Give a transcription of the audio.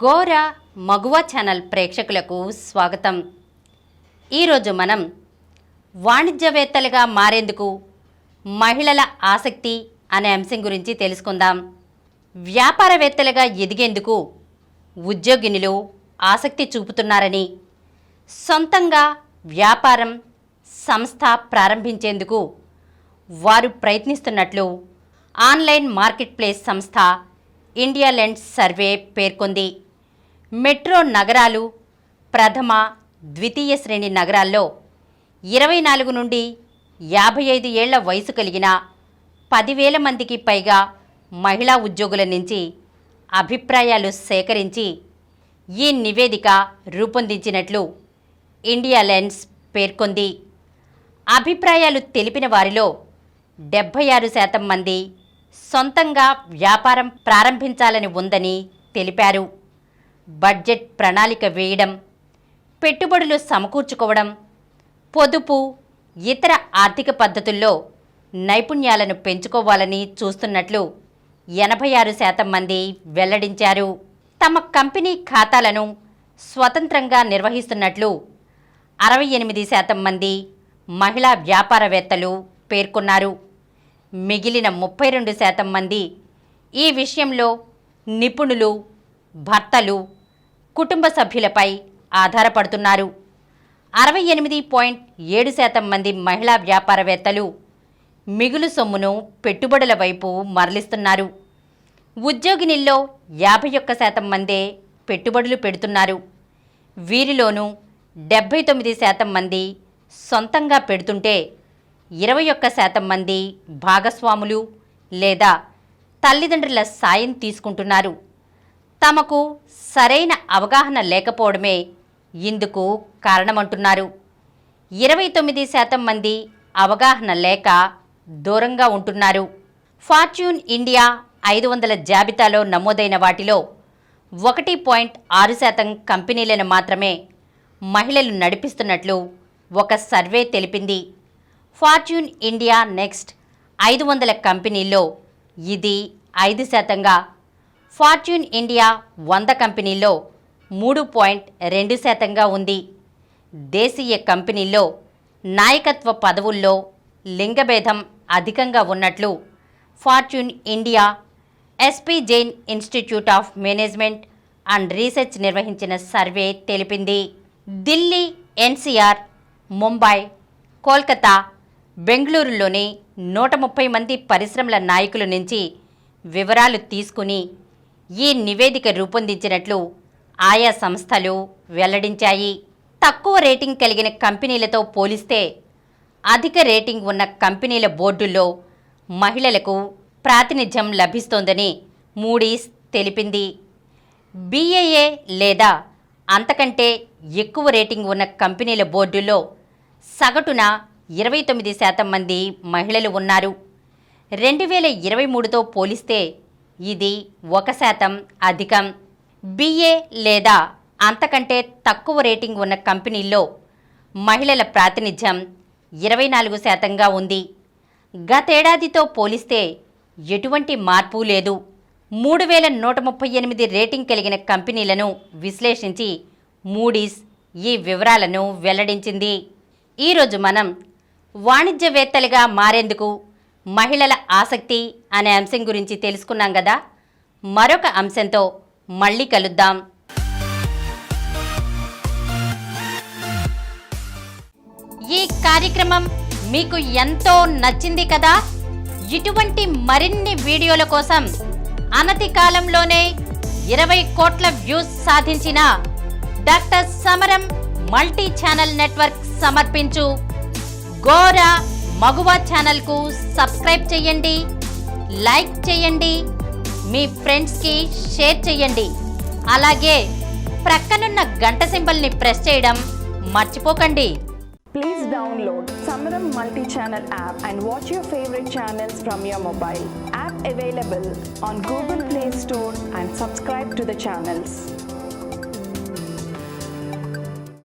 గోర మగువ ఛానల్ ప్రేక్షకులకు స్వాగతం. ఈరోజు మనం వాణిజ్యవేత్తలుగా మారేందుకు మహిళల ఆసక్తి అనే అంశం గురించి తెలుసుకుందాం. వ్యాపారవేత్తలుగా ఎదిగేందుకు ఉద్యోగినులు ఆసక్తి చూపుతున్నారని, సొంతంగా వ్యాపారం సంస్థ ప్రారంభించేందుకు వారు ప్రయత్నిస్తున్నట్లు ఆన్లైన్ మార్కెట్ ప్లేస్ సంస్థ ఇండియా లెండ్స్ సర్వే పేర్కొంది. మెట్రో నగరాలు, ప్రథమ ద్వితీయ శ్రేణి నగరాల్లో 24 నుండి 55 ఏళ్ల వయసు కలిగిన 10,000 మందికి పైగా మహిళా ఉద్యోగుల నుంచి అభిప్రాయాలు సేకరించి ఈ నివేదిక రూపొందించినట్లు ఇండియా లెండ్స్ పేర్కొంది. అభిప్రాయాలు తెలిపిన వారిలో 76% మంది సొంతంగా వ్యాపారం ప్రారంభించాలని ఉందని తెలిపారు. బడ్జెట్ ప్రణాళిక వేయడం, పెట్టుబడులు సమకూర్చుకోవడం, పొదుపు, ఇతర ఆర్థిక పద్ధతుల్లో నైపుణ్యాలను పెంచుకోవాలని చూస్తున్నట్లు 86% మంది వెల్లడించారు. తమ కంపెనీ ఖాతాలను స్వతంత్రంగా నిర్వహిస్తున్నట్లు 68% మంది మహిళా వ్యాపారవేత్తలు పేర్కొన్నారు. మిగిలిన 32% మంది ఈ విషయంలో నిపుణులు, భర్తలు, కుటుంబ సభ్యులపై ఆధారపడుతున్నారు. 68.7% మంది మహిళా వ్యాపారవేత్తలు మిగులు సొమ్మును పెట్టుబడుల వైపు మరలిస్తున్నారు. ఉద్యోగినిల్లో 51% మందే పెట్టుబడులు పెడుతున్నారు. వీరిలోనూ 79% మంది సొంతంగా పెడుతుంటే 21% మంది భాగస్వాములు లేదా తల్లిదండ్రుల సాయం తీసుకుంటున్నారు. తమకు సరైన అవగాహన లేకపోవడమే ఇందుకు కారణమంటున్నారు. 29% మంది అవగాహన లేక దూరంగా ఉంటున్నారు. ఫార్చ్యూన్ ఇండియా 500 జాబితాలో నమోదైన వాటిలో 1.6% కంపెనీలను మాత్రమే మహిళలు నడిపిస్తున్నట్లు ఒక సర్వే తెలిపింది. ఫార్చ్యూన్ ఇండియా నెక్స్ట్ 500 కంపెనీల్లో ఇది 5%గా, ఫార్చ్యూన్ ఇండియా 100 కంపెనీల్లో 3.2%గా ఉంది. దేశీయ కంపెనీల్లో నాయకత్వ పదవుల్లో లింగభేదం అధికంగా ఉన్నట్లు fortune India SP Jain institute of management and research నిర్వహించిన సర్వే తెలిపింది. ఢిల్లీ, ఎన్సీఆర్, ముంబై, కోల్కతా, బెంగళూరులోని 130 మంది పరిశ్రమల నాయకుల నుంచి వివరాలు తీసుకుని ఈ నివేదిక రూపొందించినట్లు ఆయా సంస్థలు వెల్లడించాయి. తక్కువ రేటింగ్ కలిగిన కంపెనీలతో పోలిస్తే అధిక రేటింగ్ ఉన్న కంపెనీల బోర్డుల్లో మహిళలకు ప్రాతినిధ్యం లభిస్తోందని మూడీస్ తెలిపింది. BAA లేదా అంతకంటే ఎక్కువ రేటింగ్ ఉన్న కంపెనీల బోర్డుల్లో సగటున 29% మంది మహిళలు ఉన్నారు. 2023తో పోలిస్తే ఇది 1% అధికం. BA లేదా అంతకంటే తక్కువ రేటింగ్ ఉన్న కంపెనీల్లో మహిళల ప్రాతినిధ్యం 24%గా ఉంది. గతేడాదితో పోలిస్తే ఎటువంటి మార్పు లేదు. 3138 రేటింగ్ కలిగిన కంపెనీలను విశ్లేషించి మూడీస్ ఈ వివరాలను వెల్లడించింది. ఈరోజు మనం వాణిజ్యవేత్తలుగా మారేందుకు మహిళల ఆసక్తి అనే అంశం గురించి తెలుసుకున్నాం కదా. మరొక అంశంతో మళ్ళీ కలుద్దాం. ఈ కార్యక్రమం మీకు ఎంతో నచ్చింది కదా. ఇటువంటి మరిన్ని వీడియోల కోసం అనతి కాలంలోనే 20 కోట్ల వ్యూస్ సాధించిన డాక్టర్ సమరం మల్టీ ఛానల్ నెట్వర్క్ సమర్పించు గోర మగువ ఛానల్కు సబ్స్క్రైబ్ చేయండి, లైక్ చేయండి, మీ ఫ్రెండ్స్కి షేర్ చేయండి. అలాగే ప్రక్కనున్న గంట సింబల్ని ప్రెస్ చేయడం మర్చిపోకండి. Please download Samaram multi-channel app and watch your favorite channels from your mobile. App available on Google Play Store and subscribe to the channels.